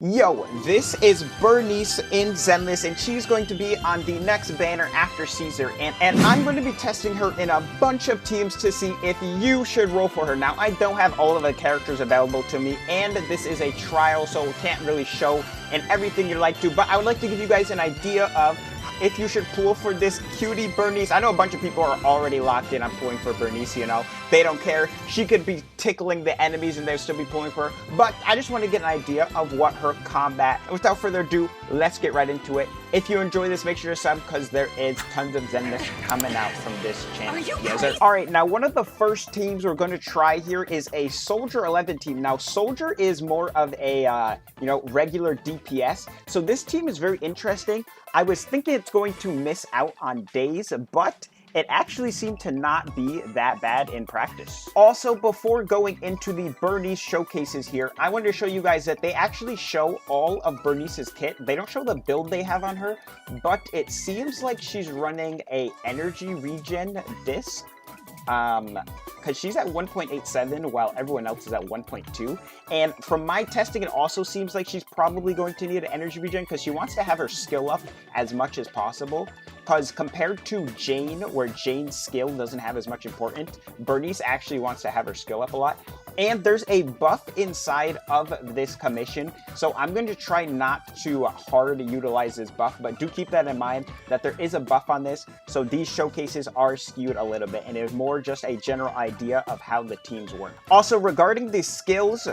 Yo, this is Burnice in Zenless, and she's going to be on the next banner after Caesar, and I'm going to be testing her in a bunch of teams to see if you should roll for her. Now, I don't have all of the characters available to me, and this is a trial, so we can't really show and everything you'd like to, but I would like to give you guys an idea of if you should pull for this cutie Burnice. I know a bunch of people are already locked in on pulling for Burnice, you know. They don't care. She could be tickling the enemies and they'll still be pulling for her. But I just want to get an idea of what her combat. Without further ado, let's get right into it. If you enjoy this, make sure to sub because there is tons of Zenless coming out from this channel. Yes, Alright, now one of the first teams we're going to try here is a Soldier 11 team. Now, Soldier is more of a, regular DPS. So this team is very interesting. I was thinking it's going to miss out on days, but it actually seemed to not be that bad in practice. Also, before going into the Burnice showcases here, I wanted to show you guys that they actually show all of Burnice's kit. They don't show the build they have on her, but it seems like she's running a energy regen disc. Because she's at 1.87 while everyone else is at 1.2. And from my testing, it also seems like she's probably going to need an energy regen because she wants to have her skill up as much as possible. Because compared to Jane, where Jane's skill doesn't have as much importance, Burnice actually wants to have her skill up a lot. And there's a buff inside of this commission, so I'm going to try not to hard utilize this buff, but do keep that in mind that there is a buff on this, so these showcases are skewed a little bit, and it is more just a general idea of how the teams work. Also, regarding the skills,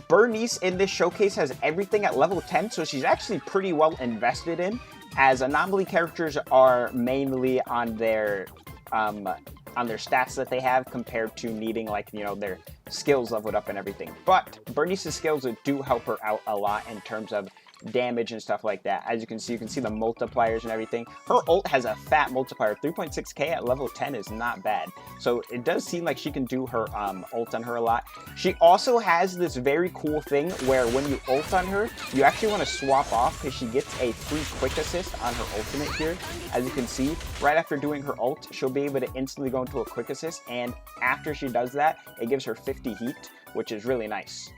Burnice in this showcase has everything at level 10, so she's actually pretty well invested in, as anomaly characters are mainly on their stats that they have compared to needing, their skills leveled up and everything. But Burnice's skills do help her out a lot in terms of damage and stuff like that. As you can see the multipliers and everything. Her ult has a fat multiplier. 3.6k at level 10 is not bad. So it does seem like she can do her ult on her a lot. She also has this very cool thing where when you ult on her, you actually want to swap off because she gets a free quick assist on her ultimate here. As you can see, right after doing her ult, she'll be able to instantly go into a quick assist, and after she does that, it gives her 50 heat, which is really nice.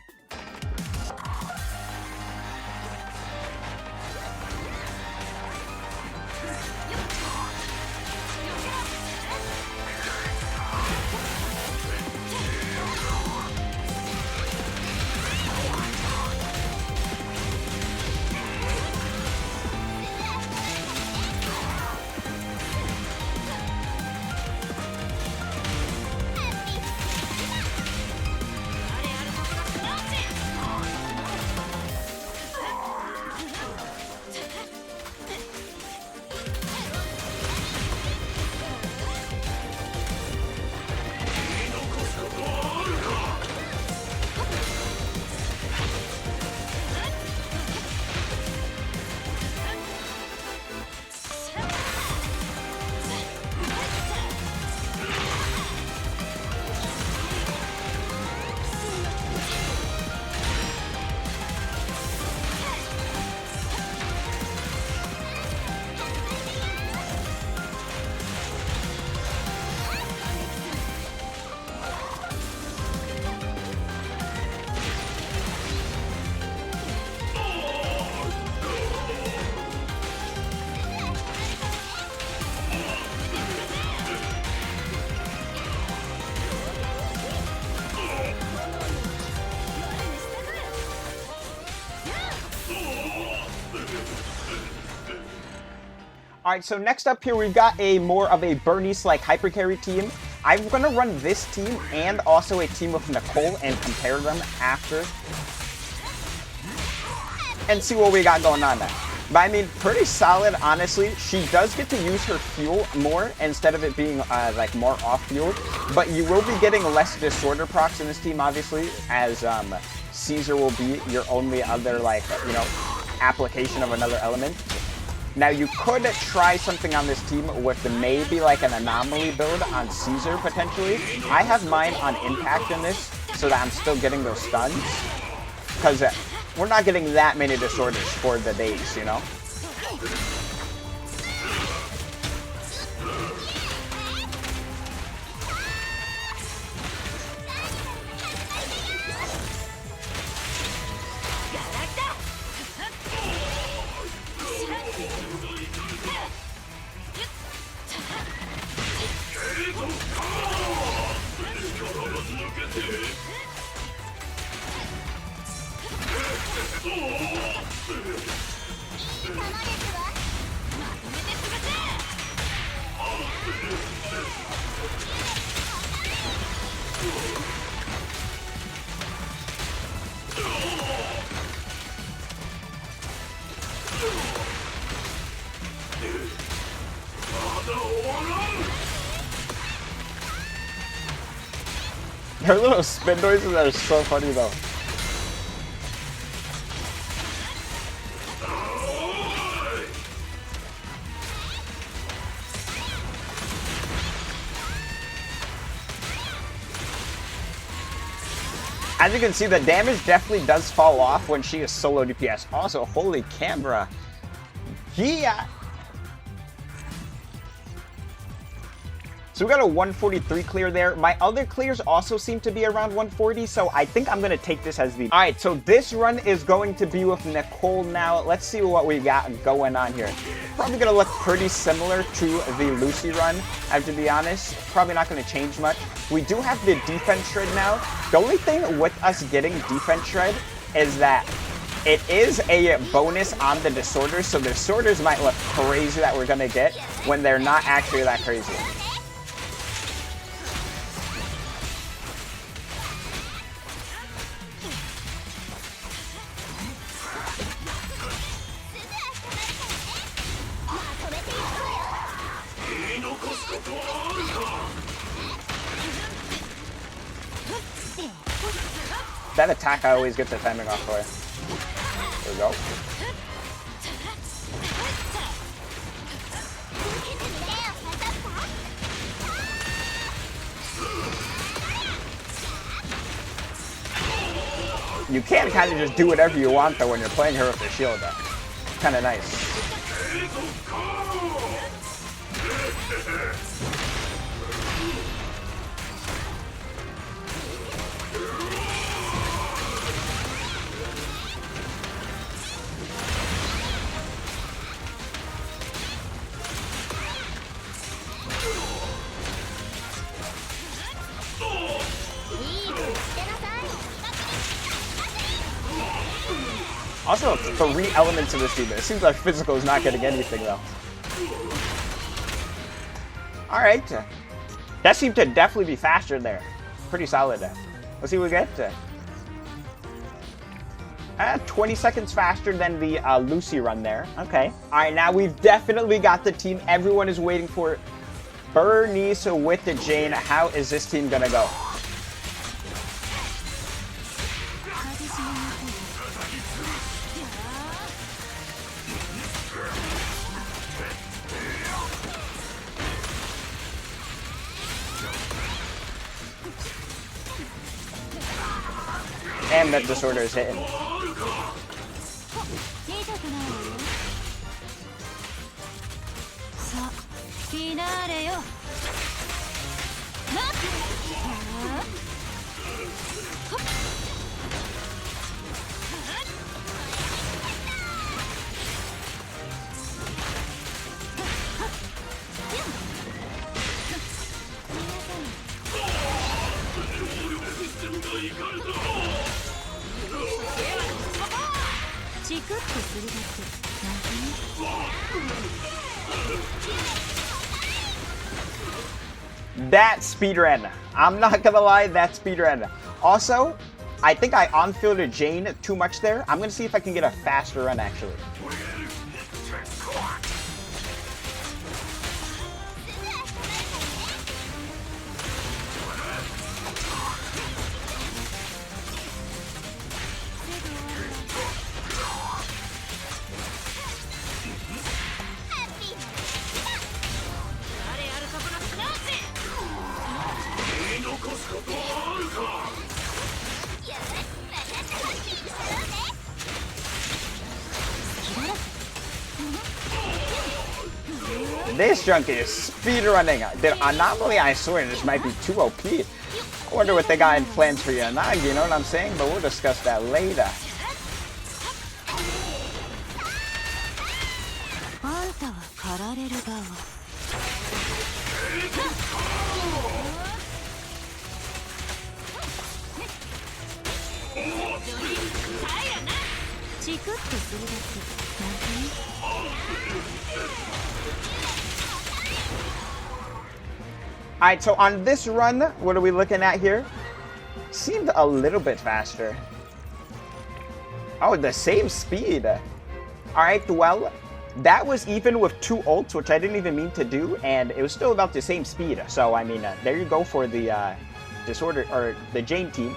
Alright, so next up here, we've got a more of a Burnice-like hyper carry team. I'm going to run this team and also a team with Nicole and compare them after and see what we got going on there. But I mean, pretty solid, honestly. She does get to use her fuel more instead of it being more off-fueled. But you will be getting less disorder procs in this team, obviously, as Caesar will be your only other, application of another element. Now, you could try something on this team with maybe an anomaly build on Caesar, potentially. I have mine on impact in this, so that I'm still getting those stuns. Because we're not getting that many disorders for the days, you know? Her little spin noises are so funny though. As you can see, the damage definitely does fall off when she is solo DPS. Also, holy camera. Yeah. So we got a 143 clear there. My other clears also seem to be around 140, so I think I'm going to take this as the... All right, so this run is going to be with Nicole now. Let's see what we got going on here. Probably going to look pretty similar to the Lucy run, I have to be honest. Probably not going to change much. We do have the defense shred now. The only thing with us getting defense shred is that it is a bonus on the disorders, so the disorders might look crazy that we're going to get when they're not actually that crazy. That attack I always get the timing off for. There we go. You can kind of just do whatever you want though when you're playing her with the shield though. Kind of nice. Also, 3 elements of this team. It seems like physical is not getting anything though. Alright. That seemed to definitely be faster there. Pretty solid there. Let's see what we get. 20 seconds faster than the Lucy run there. Okay. Alright, now we've definitely got the team everyone is waiting for. Burnice with the Jane. How is this team gonna go? And that disorder is hitting. That speedrun. I'm not gonna lie, that speedrun. Also, I think I on-fielded Jane too much there. I'm gonna see if I can get a faster run actually. This junk is speedrunning. The anomaly, I swear, this might be too OP. I wonder what they got in plans for Yanagi, you know what I'm saying? But we'll discuss that later. Alright, so on this run, what are we looking at here? Seemed a little bit faster. Oh, the same speed. Alright, well, that was even with 2 ults, which I didn't even mean to do, and it was still about the same speed. So, I mean, there you go for the Disorder, or the Jane team.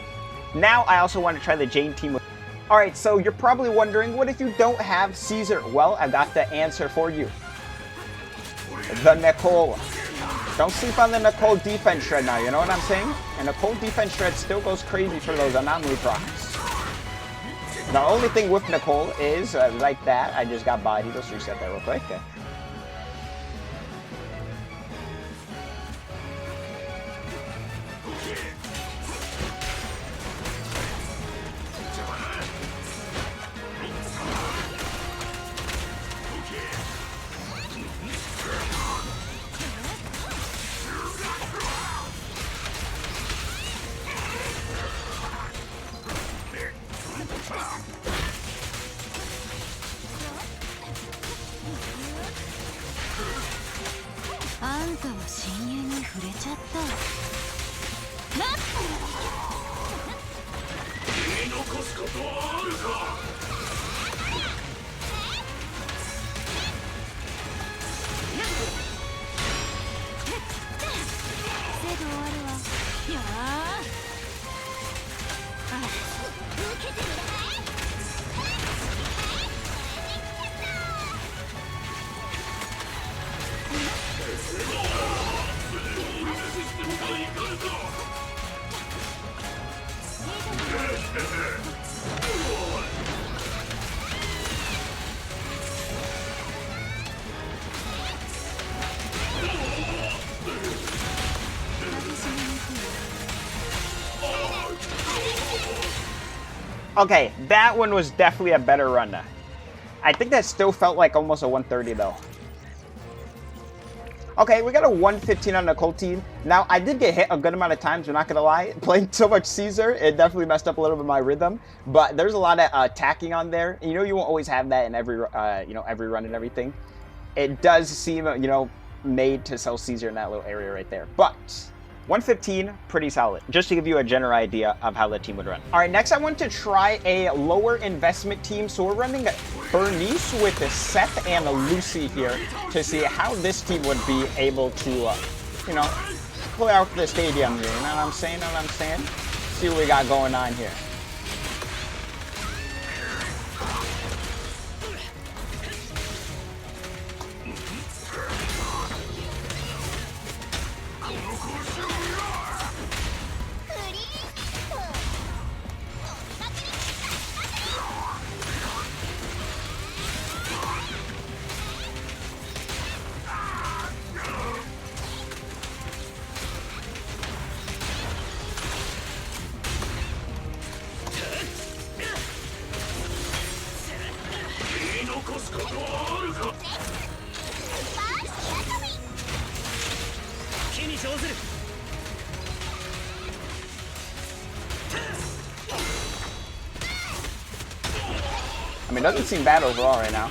Now, I also want to try the Jane team with... Alright, so you're probably wondering, what if you don't have Caesar? Well, I've got the answer for you. The Nicole. Don't sleep on the Nicole defense shred now, you know what I'm saying? And Nicole defense shred still goes crazy for those anomaly procs. The only thing with Nicole is, like that, I just got bodied. Let's reset that real quick. Okay, that one was definitely a better run. I think that still felt like almost a 130 though. Okay, we got a 115 on Nicole team. Now, I did get hit a good amount of times, I'm not gonna lie. Playing so much Caesar, it definitely messed up a little bit of my rhythm. But there's a lot of attacking on there. You know, you won't always have that in every, every run and everything. It does seem, made to sell Caesar in that little area right there. But 115, pretty solid. Just to give you a general idea of how the team would run. All right, next I want to try a lower investment team. So we're running Burnice with Seth and Lucy here to see how this team would be able to, clear out the stadium here. You know what I'm saying? See what we got going on here. I mean, it doesn't seem bad overall right now.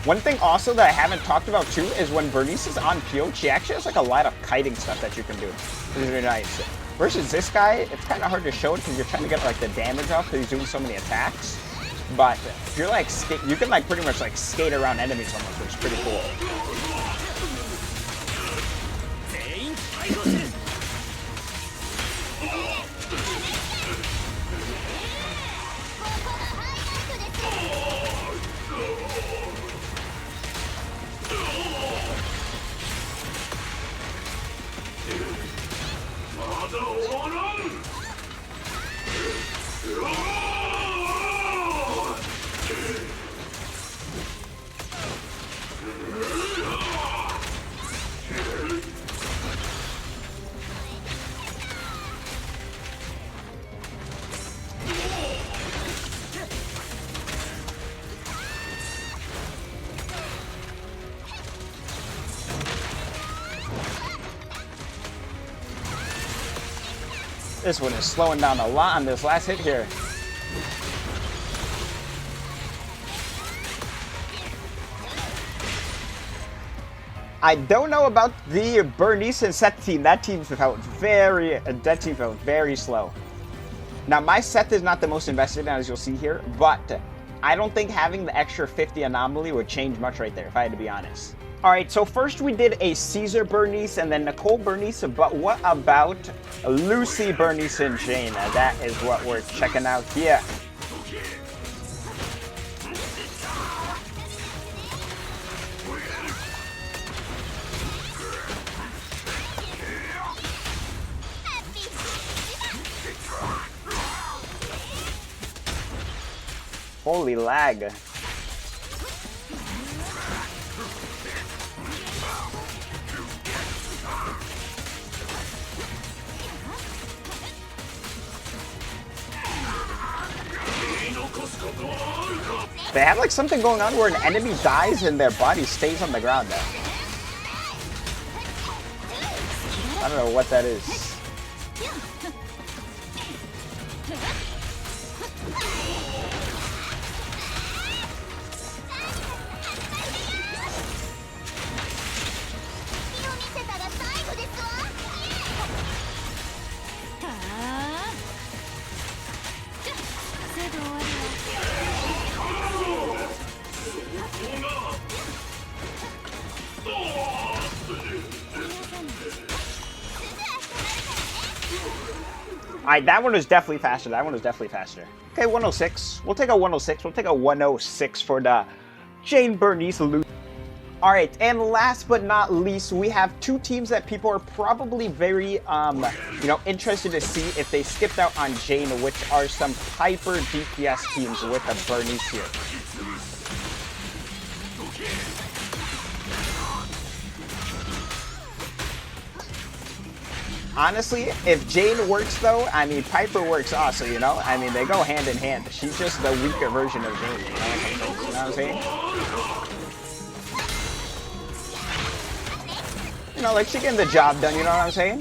One thing also that I haven't talked about too is when Burnice is on field, she actually has like a lot of kiting stuff that you can do. Which is really nice. Versus this guy, it's kind of hard to show it because you're trying to get like the damage off because he's doing so many attacks. But if you're like, you can like pretty much like skate around enemies almost, which is pretty cool. This one is slowing down a lot on this last hit here. I don't know about the Burnice and Seth team. That team felt very slow. Now, my Seth is not the most invested, as you'll see here, but I don't think having the extra 50 anomaly would change much right there, if I had to be honest. All right, so first we did a Caesar Burnice and then Nicole Burnice, but what about Lucy Burnice and Jane? That is what we're checking out here. Holy lag. They have like something going on where an enemy dies and their body stays on the ground though. I don't know what that is. Alright, that one was definitely faster. Okay, 106. We'll take a 106. We'll take a 106 for the Jane Burnice loot. Alright, and last but not least, we have two teams that people are probably very, interested to see if they skipped out on Jane, which are some Piper DPS teams with a Burnice here. Honestly, if Jane works though, I mean, Piper works also, you know? I mean, they go hand in hand. She's just the weaker version of Jane, you know what I'm saying? You know, like, she getting the job done, you know what I'm saying?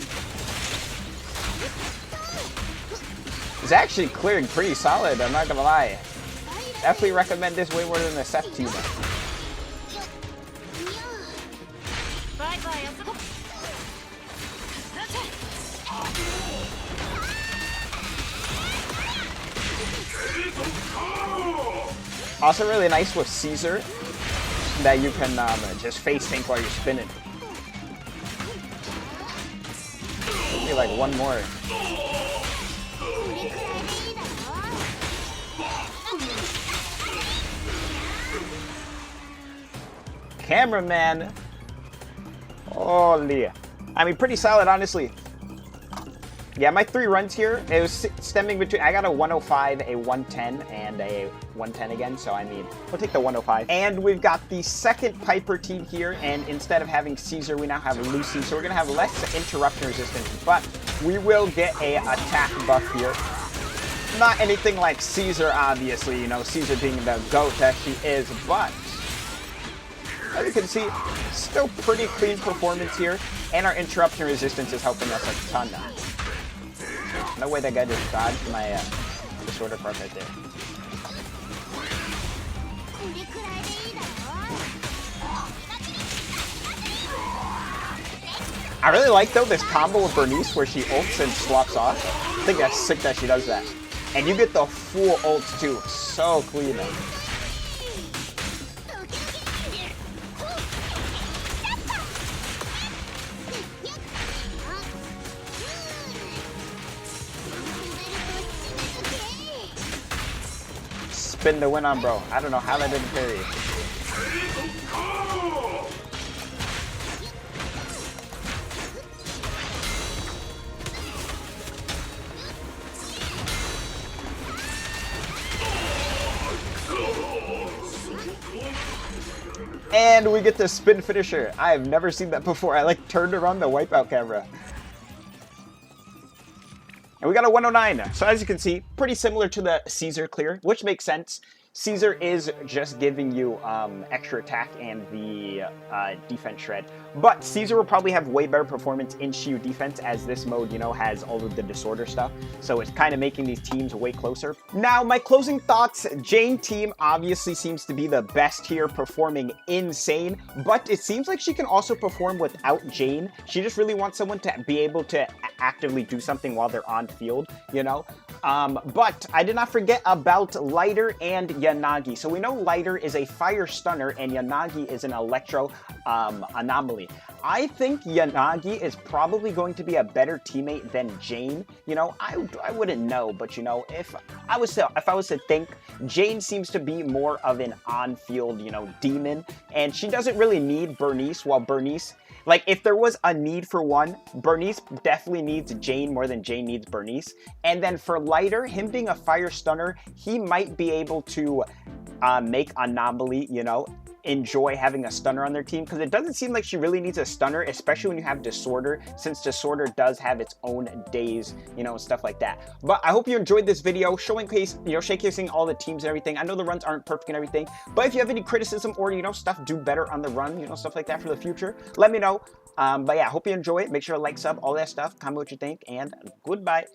It's actually clearing pretty solid, I'm not gonna lie. Definitely recommend this way more than the Seth team. Also really nice with Caesar that you can just face tank while you're spinning. Maybe like one more. Cameraman. Holy. I mean, pretty solid, honestly. Yeah, my 3 runs here, it was stemming between, I got a 105, a 110, and a 110 again, so I mean, we'll take the 105. And we've got the second Piper team here, and instead of having Caesar, we now have Lucy, so we're going to have less interruption resistance, but we will get a attack buff here. Not anything like Caesar, obviously, you know, Caesar being the GOAT that she is, but as you can see, still pretty clean performance here, and our interruption resistance is helping us a ton now. No way that guy just dodged my disorder part right there. I really like though this combo with Burnice where she ults and swaps off. I think that's sick that she does that. And you get the full ults too. So clean. Spin to win on, bro. I don't know how that didn't parry. And we get the spin finisher. I have never seen that before. I like turned around the wipeout camera. And we got a 109. So as you can see, pretty similar to the Caesar clear, which makes sense. Caesar is just giving you extra attack and the defense shred. But Caesar will probably have way better performance in Shiyu defense, as this mode, you know, has all of the disorder stuff. So it's kind of making these teams way closer. Now, my closing thoughts, Jane team obviously seems to be the best here, performing insane. But it seems like she can also perform without Jane. She just really wants someone to be able to actively do something while they're on field, you know? But I did not forget about Lighter and Yanagi. So we know Lighter is a fire stunner and Yanagi is an electro anomaly. I think Yanagi is probably going to be a better teammate than Jane. You know, I wouldn't know, but you know, if I was to think, Jane seems to be more of an on-field, you know, demon, and she doesn't really need Burnice, while Burnice, like, if there was a need for one, Burnice definitely needs Jane more than Jane needs Burnice. And then for Lighter, him being a fire stunner, he might be able to make Anomaly, you know, enjoy having a stunner on their team, because it doesn't seem like she really needs a stunner, especially when you have Disorder, since Disorder does have its own days, you know, and stuff like that. But I hope you enjoyed this video showcasing all the teams and everything. I know the runs aren't perfect and everything, but if you have any criticism or, you know, stuff do better on the run, you know, stuff like that for the future, let me know. But yeah, I hope you enjoy it. Make sure to like, sub, all that stuff, comment what you think, and goodbye.